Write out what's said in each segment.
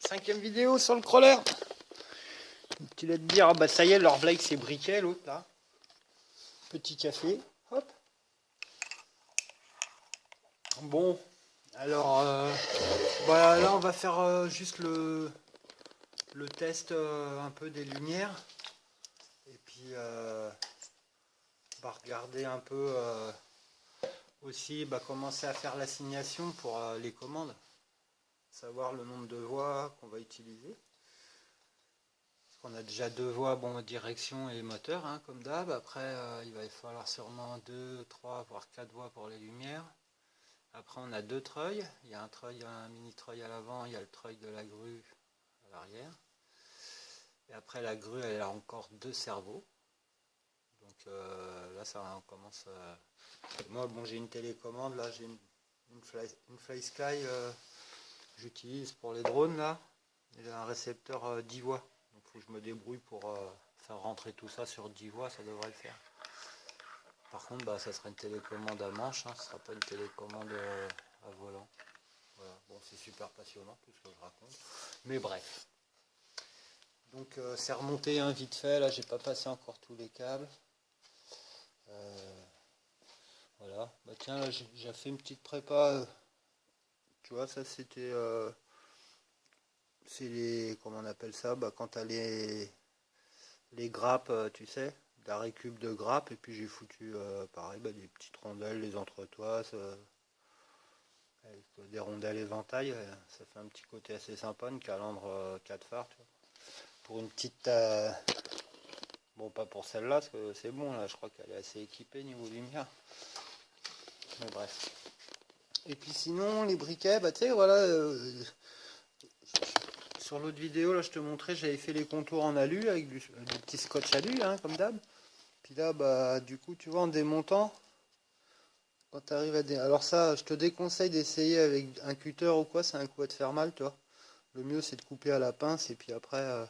5e vidéo sur le crawler. Tu vas te dire, ah bah ça y est, leur Blake c'est briquet, l'autre là. Petit café, hop. Bon, alors voilà, là on va faire juste le test un peu des lumières. Et puis on va regarder un peu aussi, commencer à faire l'assignation pour les commandes. Savoir le nombre de voies qu'on va utiliser. On a déjà 2 voies, bon, direction et moteur, hein, comme d'hab. Après, il va falloir sûrement 2, 3, voire 4 voies pour les lumières. Après, on a 2 treuils. Il y a un mini treuil à l'avant, il y a le treuil de la grue à l'arrière. Et après, la grue, elle a encore 2 cerveaux. Donc là, ça, on commence. Moi, bon, j'ai une télécommande. Là, j'ai une FlySky j'utilise pour les drones. Là, il a un récepteur 10 voies. Donc il faut que je me débrouille pour faire rentrer tout ça sur 10 voies, ça devrait le faire. Par contre, ça sera une télécommande à manche, hein, ce ne sera pas une télécommande à volant. Voilà. Bon, c'est super passionnant tout ce que je raconte. Mais bref. Donc c'est remonté vite fait, là j'ai pas passé encore tous les câbles. Voilà. Bah tiens, là j'ai fait une petite prépa. Tu vois, ça c'était... c'est les... Comment on appelle ça, quand tu as les grappes, tu sais, la récup de grappes, et puis j'ai foutu pareil, des petites rondelles, des entretoises, avec des rondelles éventail, ça fait un petit côté assez sympa, une calandre 4 phares, tu vois. Pour une petite, bon pas pour celle-là, parce que c'est bon, là je crois qu'elle est assez équipée niveau lumière, mais bref. Et puis sinon, les briquets, tu sais, voilà, sur l'autre vidéo, là je te montrais, j'avais fait les contours en alu, avec du petit scotch alu, hein, comme d'hab. Puis là, du coup, tu vois, en démontant, quand tu arrives à... Alors ça, je te déconseille d'essayer avec un cutter ou quoi, c'est un coup à te faire mal, tu vois. Le mieux, c'est de couper à la pince, et puis après,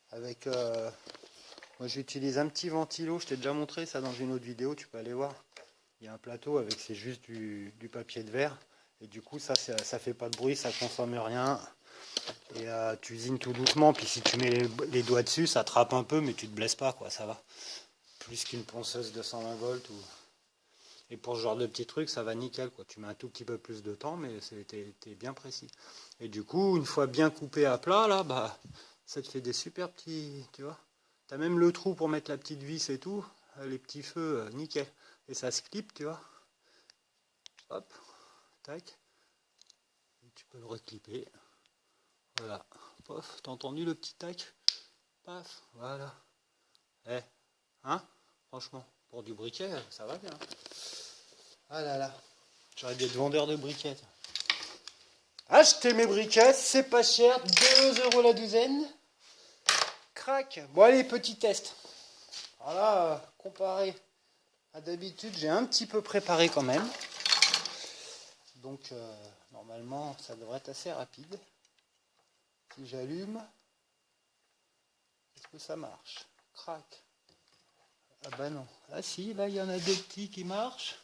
avec... moi, j'utilise un petit ventilo, je t'ai déjà montré ça dans une autre vidéo, tu peux aller voir. Il y a un plateau avec, c'est juste du papier de verre, et du coup, ça fait pas de bruit, ça consomme rien. Et tu usines tout doucement, puis si tu mets les doigts dessus, ça trappe un peu, mais tu te blesses pas, quoi, ça va. Plus qu'une ponceuse de 120 volts ou... Et pour ce genre de petits trucs, ça va nickel, quoi. Tu mets un tout petit peu plus de temps, mais t'es bien précis. Et du coup, une fois bien coupé à plat, là, ça te fait des super petits, tu vois. T'as même le trou pour mettre la petite vis et tout, les petits feux, nickel. Et ça se clip, tu vois. Hop, tac. Et tu peux le reclipper. Voilà. Pof, t'as entendu le petit tac? Paf, voilà. Eh, hein? Franchement, pour du briquet, ça va bien. Ah là là. J'aurais dû être vendeur de briquets. Achetez mes briquets, c'est pas cher, 2 € la douzaine. Crac. Bon allez, petit test. Alors là, comparé à d'habitude, j'ai un petit peu préparé quand même. Donc normalement, ça devrait être assez rapide. Si j'allume, est-ce que ça marche? Crac. Ah bah non. Ah si, là il y en a 2 petits qui marchent.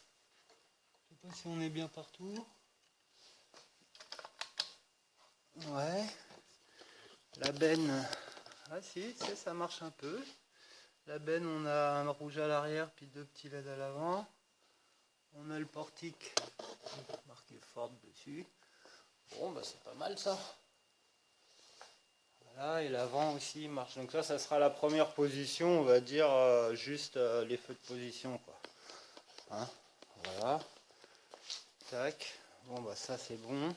Je sais pas si on est bien partout. Ouais. La benne. Ah si, ça marche un peu. La benne, on a un rouge à l'arrière, puis 2 petits LED à l'avant. On a le portique marqué Ford dessus. Bon, c'est pas mal ça. Voilà, et l'avant aussi marche. Donc ça sera la première position, on va dire, juste les feux de position, quoi. Hein, voilà. Tac. Bon, ça c'est bon.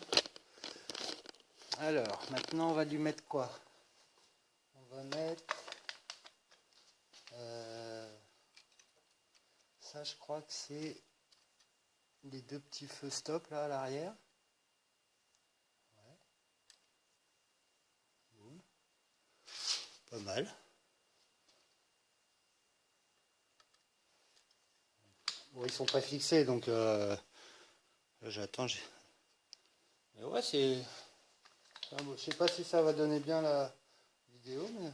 Alors, maintenant on va lui mettre quoi? On va mettre... ça, je crois que c'est les 2 petits feux stop là à l'arrière. Ouais. Boum. Pas mal. Bon, ils sont pas fixés, donc j'attends. Mais ouais, c'est... Bon, je sais pas si ça va donner bien la vidéo, mais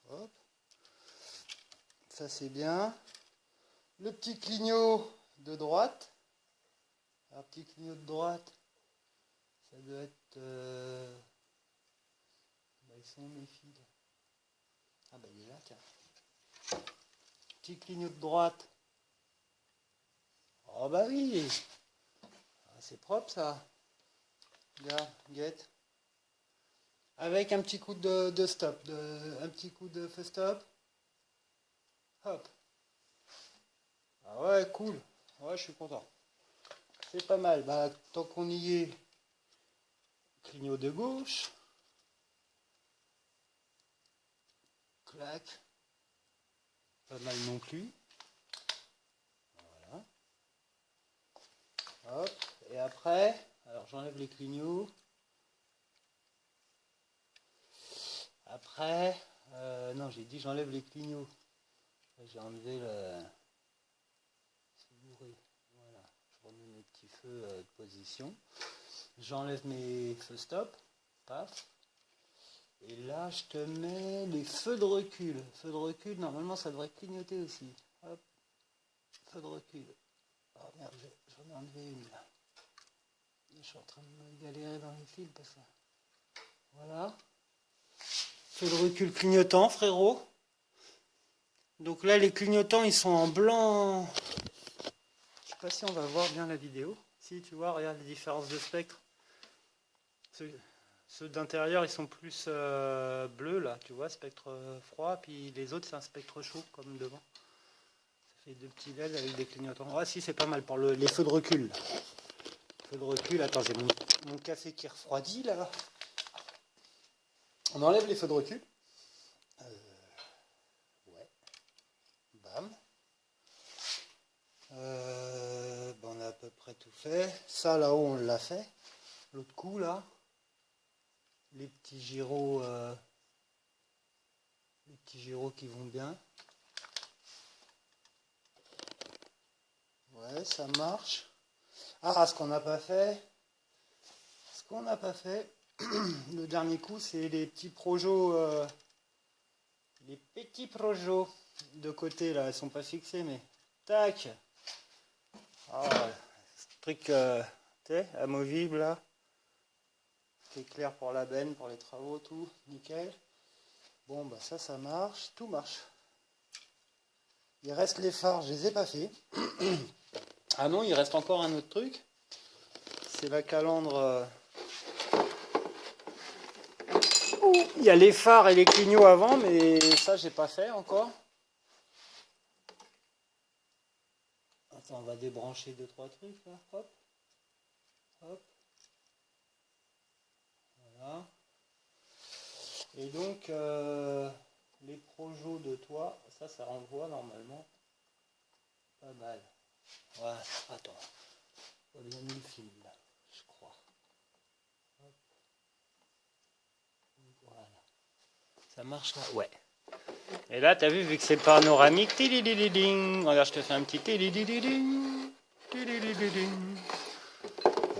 hop. Ça c'est bien. Le petit clignot de droite. Un petit clignot de droite. Ça doit être... ils sont mes fils? Ah bah il est là, tiens. Petit clignot de droite. Oh bah oui. Ah, c'est propre ça. Regarde, guette. Avec un petit coup de stop, un petit coup de feu stop. Hop. Ah ouais, cool. Ouais, je suis content. C'est pas mal. Bah, tant qu'on y est, clignot de gauche. Clac. Pas mal non plus. Voilà. Hop. Et après, alors j'enlève les clignots. Après, non, j'ai dit j'enlève les clignots. J'ai enlevé le... C'est bourré. Voilà. Je remets mes petits feux de position. J'enlève mes feux stop. Paf. Et là, je te mets les feux de recul. Feux de recul, normalement, ça devrait clignoter aussi. Hop. Feu de recul. Oh merde, j'en ai enlevé une là. Je suis en train de me galérer dans les fils parce que... Voilà. Feu de recul clignotant, frérot. Donc là, les clignotants, ils sont en blanc. Je sais pas si on va voir bien la vidéo. Si, tu vois, regarde les différences de spectre. Ceux d'intérieur, ils sont plus bleus, là, tu vois, spectre froid. Puis les autres, c'est un spectre chaud, comme devant. Ça fait deux petits LED avec des clignotants. Ah si, c'est pas mal pour les feux de recul. Feux de recul, attends, j'ai mon café qui refroidit, là. On enlève les feux de recul. Ouais. Bam. Ben on a à peu près tout fait. Ça, là-haut, on l'a fait. L'autre coup, là. Les petits gyros qui vont bien. Ouais, ça marche. Ah, ce qu'on n'a pas fait, le dernier coup, c'est les petits projos, de côté, là, elles sont pas fixées, mais tac. Ah, ce truc, amovible, là, qui est clair pour la benne, pour les travaux, tout, nickel. Bon, bah ça marche, tout marche. Il reste les phares, je les ai pas fait. Ah non, il reste encore un autre truc. C'est la calandre. Il y a les phares et les clignots avant, mais ça, j'ai pas fait encore. Attends, on va débrancher 2-3 trucs là. Hop. Hop. Voilà. Et donc, les projos de toit, ça renvoie normalement pas mal. Voilà, attends. On a bien mis le fil là, je crois. Hop. Voilà. Ça marche là? Ouais. Et là, t'as vu que c'est panoramique, tilidididing. Regarde, je te fais un petit tilidididing. Tilidididing.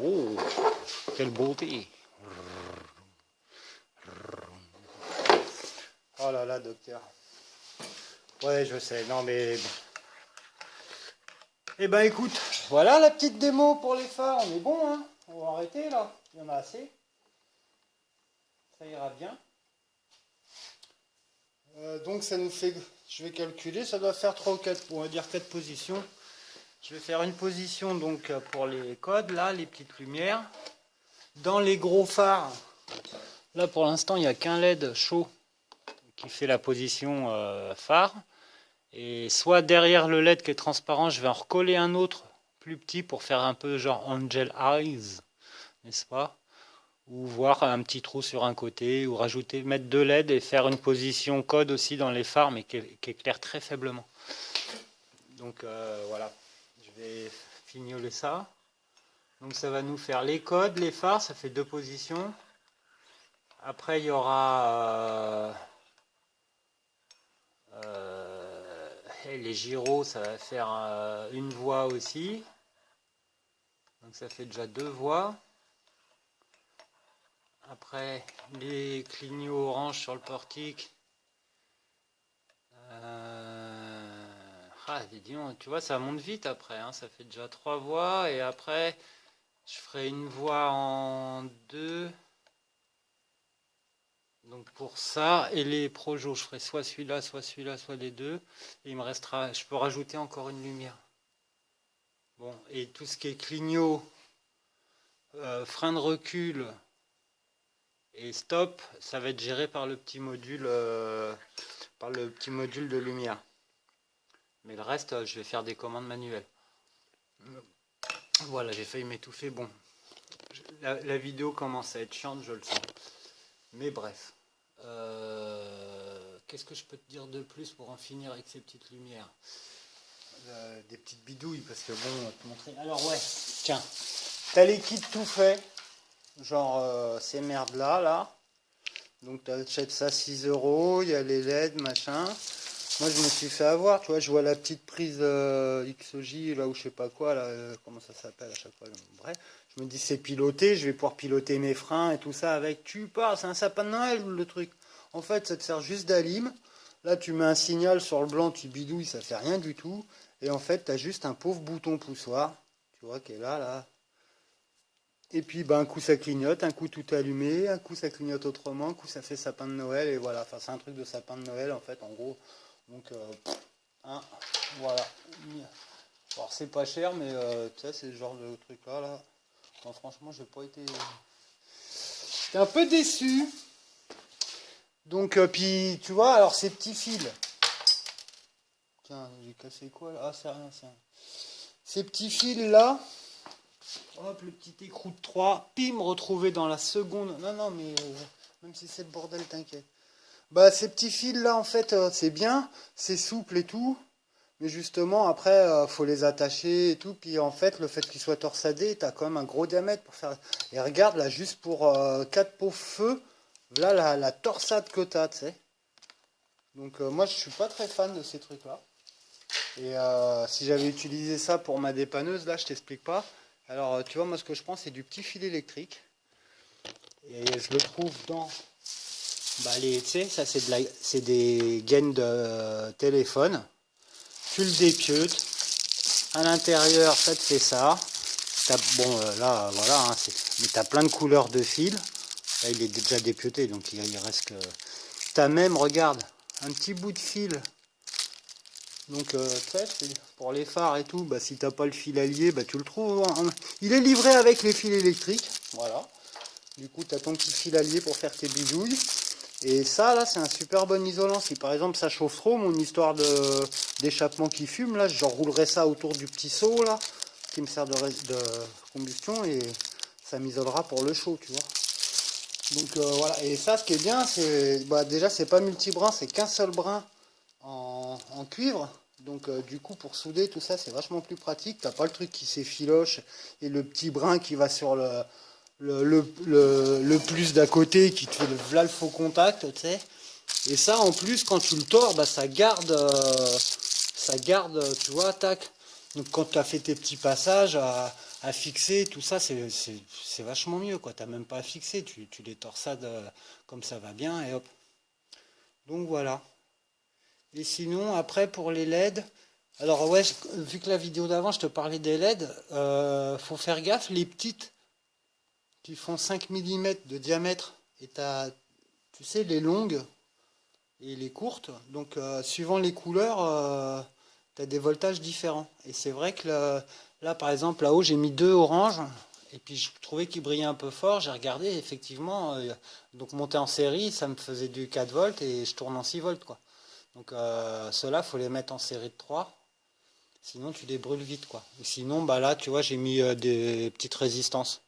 Oh, quelle beauté. Oh là là, docteur. Ouais, je sais. Non, mais... Eh ben, écoute, voilà la petite démo pour les phares. On est bon, hein? On va arrêter, là. Il y en a assez. Ça ira bien. Donc, ça nous fait... Je vais calculer. Ça doit faire 3 ou 4... On va dire 4 positions. Je vais faire une position, donc, pour les codes, là, les petites lumières. Dans les gros phares, là, pour l'instant, il n'y a qu'un LED chaud qui fait la position phare. Et soit derrière le LED qui est transparent, je vais en recoller un autre plus petit pour faire un peu genre Angel Eyes, n'est-ce pas? Ou voir un petit trou sur un côté, ou rajouter, mettre 2 LED et faire une position code aussi dans les phares, mais qui éclaire très faiblement. Donc voilà, je vais fignoler ça. Donc ça va nous faire les codes, les phares, ça fait 2 positions. Après il y aura... les gyros, ça va faire une voie aussi. Donc ça fait déjà 2 voies. Après, les clignots orange sur le portique. Dis-donc, tu vois, ça monte vite après. Hein, ça fait déjà 3 voies. Et après, je ferai une voie en 2. Donc pour ça, et les projos, je ferai soit celui-là, soit les deux. Et il me restera, je peux rajouter encore une lumière. Bon, et tout ce qui est clignot, frein de recul et stop, ça va être géré par le petit module, de lumière. Mais le reste, je vais faire des commandes manuelles. Voilà, j'ai failli m'étouffer. Bon, la vidéo commence à être chiante, je le sens. Mais bref. Qu'est-ce que je peux te dire de plus pour en finir avec ces petites lumières? Des petites bidouilles, parce que bon, on va te montrer. Alors ouais, tiens, t'as les kits tout faits, genre ces merdes là. Donc tu achètes ça 6 €, il y a les LED, machin. Moi je me suis fait avoir, tu vois, je vois la petite prise XOJ là ou je sais pas quoi, là, comment ça s'appelle à chaque fois. Bref, je me dis c'est piloté, je vais pouvoir piloter mes freins et tout ça avec. Tu pars, c'est un sapin de Noël le truc. En fait, ça te sert juste d'alim. Là, tu mets un signal sur le blanc, tu bidouilles, ça fait rien du tout. Et en fait, tu as juste un pauvre bouton poussoir, tu vois, qui est là. Et puis, ben, un coup, ça clignote, un coup, tout est allumé, un coup, ça clignote autrement, un coup, ça fait sapin de Noël, et voilà. Enfin, c'est un truc de sapin de Noël, en fait, en gros. Donc, voilà. Alors, c'est pas cher, mais tu sais, c'est le genre de truc-là, là. Non, franchement, j'ai pas été... J'étais un peu déçu. Donc, puis, tu vois, alors, ces petits fils... Tiens, j'ai cassé quoi là? Ah, c'est rien, c'est rien. Ces petits fils là, hop, le petit écrou de 3, pim, retrouvé dans la seconde. Non, mais même si c'est le bordel, t'inquiète. Bah, ces petits fils là, en fait, c'est bien, c'est souple et tout. Mais justement, après, faut les attacher et tout. Puis en fait, le fait qu'ils soient torsadés, t'as quand même un gros diamètre pour faire. Et regarde là, juste pour 4 pots feu, là la torsade que t'as, tu sais. Donc moi, je suis pas très fan de ces trucs là. Et si j'avais utilisé ça pour ma dépanneuse, là, je t'explique pas. Alors, tu vois, moi, ce que je prends, c'est du petit fil électrique. Et je le trouve dans... Bah, tu sais, ça, c'est des gaines de téléphone. Tu le dépiautes. À l'intérieur, ça te fait ça. Bon, là, voilà. Hein, mais tu as plein de couleurs de fils. Là, il est déjà dépiauté, donc il reste que... Tu as même, regarde, un petit bout de fil. Donc, tu sais, pour les phares et tout, bah, si t'as pas le fil allié, bah, tu le trouves. Il est livré avec les fils électriques. Voilà. Du coup, tu as ton petit fil allié pour faire tes bidouilles. Et ça, là, c'est un super bon isolant. Si par exemple ça chauffe trop, mon histoire d'échappement qui fume, là, j'enroulerai ça autour du petit seau, là, qui me sert de combustion, et ça m'isolera pour le chaud, tu vois. Donc, voilà. Et ça, ce qui est bien, c'est, bah, déjà, c'est pas multi-brin, c'est qu'un seul brin en cuivre. Donc du coup pour souder tout ça c'est vachement plus pratique. T'as pas le truc qui s'effiloche et le petit brin qui va sur le plus d'à côté qui te fait le faux contact, tu sais. Et ça en plus quand tu le tords, bah, ça garde, tu vois, tac. Donc quand tu as fait tes petits passages à fixer, tout ça c'est vachement mieux quoi. T'as même pas à fixer, tu les torsades comme ça va bien et hop. Donc voilà. Et sinon, après, pour les LED, alors ouais, vu que la vidéo d'avant, je te parlais des LED, faut faire gaffe, les petites qui font 5 mm de diamètre, et tu sais, les longues et les courtes, donc suivant les couleurs, tu as des voltages différents. Et c'est vrai que là, par exemple, là-haut, j'ai mis 2 oranges, et puis je trouvais qu'ils brillaient un peu fort, j'ai regardé, effectivement, donc monter en série, ça me faisait du 4 volts, et je tourne en 6 volts, quoi. Donc ceux-là, il faut les mettre en série de 3. Sinon, tu les brûles vite, quoi. Et sinon, bah là, tu vois, j'ai mis des petites résistances.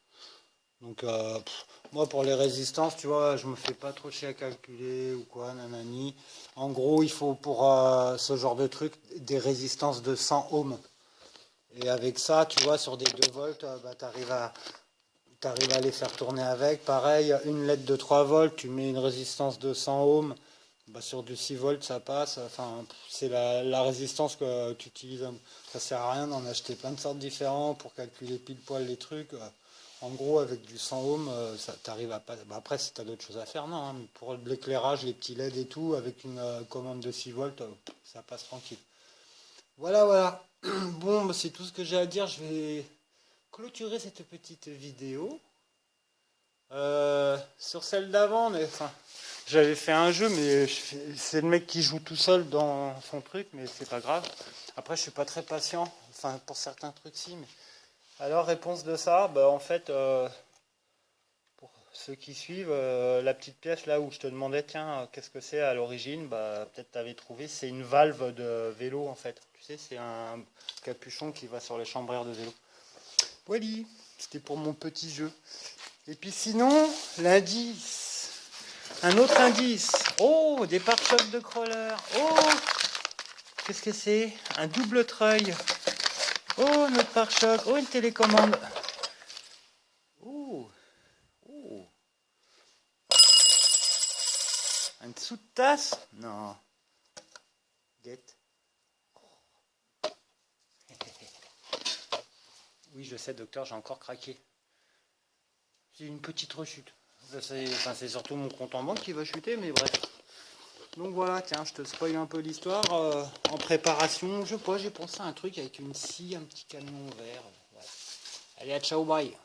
Donc, moi, pour les résistances, tu vois, je me fais pas trop chier à calculer ou quoi, nanani. En gros, il faut pour ce genre de truc des résistances de 100 ohms. Et avec ça, tu vois, sur des 2 volts, bah, t'arrives à les faire tourner avec. Pareil, une LED de 3 volts, tu mets une résistance de 100 ohms. Bah, sur du 6 volts ça passe, enfin c'est la résistance que tu utilises. Ça sert à rien d'en acheter plein de sortes différentes pour calculer pile poil les trucs. En gros avec du 100 ohms ça t'arrive à pas. Bah, après si t'as d'autres choses à faire non, hein, mais pour l'éclairage, les petits LED et tout, avec une commande de 6 volts, ça passe tranquille. Voilà. Bon, bah, c'est tout ce que j'ai à dire. Je vais clôturer cette petite vidéo. Sur celle d'avant, mais enfin. J'avais fait un jeu, mais c'est le mec qui joue tout seul dans son truc, mais c'est pas grave. Après, je suis pas très patient. Enfin, pour certains trucs, si. Mais... Alors, réponse de ça, bah, en fait, pour ceux qui suivent, la petite pièce là où je te demandais, tiens, qu'est-ce que c'est à l'origine, bah, peut-être tu avais trouvé, c'est une valve de vélo, en fait. Tu sais, c'est un capuchon qui va sur les chambrières de vélo. Voilà, c'était pour mon petit jeu. Et puis sinon, l'indice. Un autre indice. Oh, des pare-chocs de crawler. Oh, qu'est-ce que c'est? Un double treuil. Oh, notre pare-choc. Oh, une télécommande. Oh, oh. Un dessous de tasse? Non. Guette. Oui, je sais, docteur, j'ai encore craqué. J'ai une petite rechute. C'est surtout mon compte en banque qui va chuter, mais bref. Donc voilà, tiens, je te spoil un peu l'histoire. En préparation, je sais pas, j'ai pensé à un truc avec une scie, un petit camion vert. Ouais. Allez, à ciao, bye.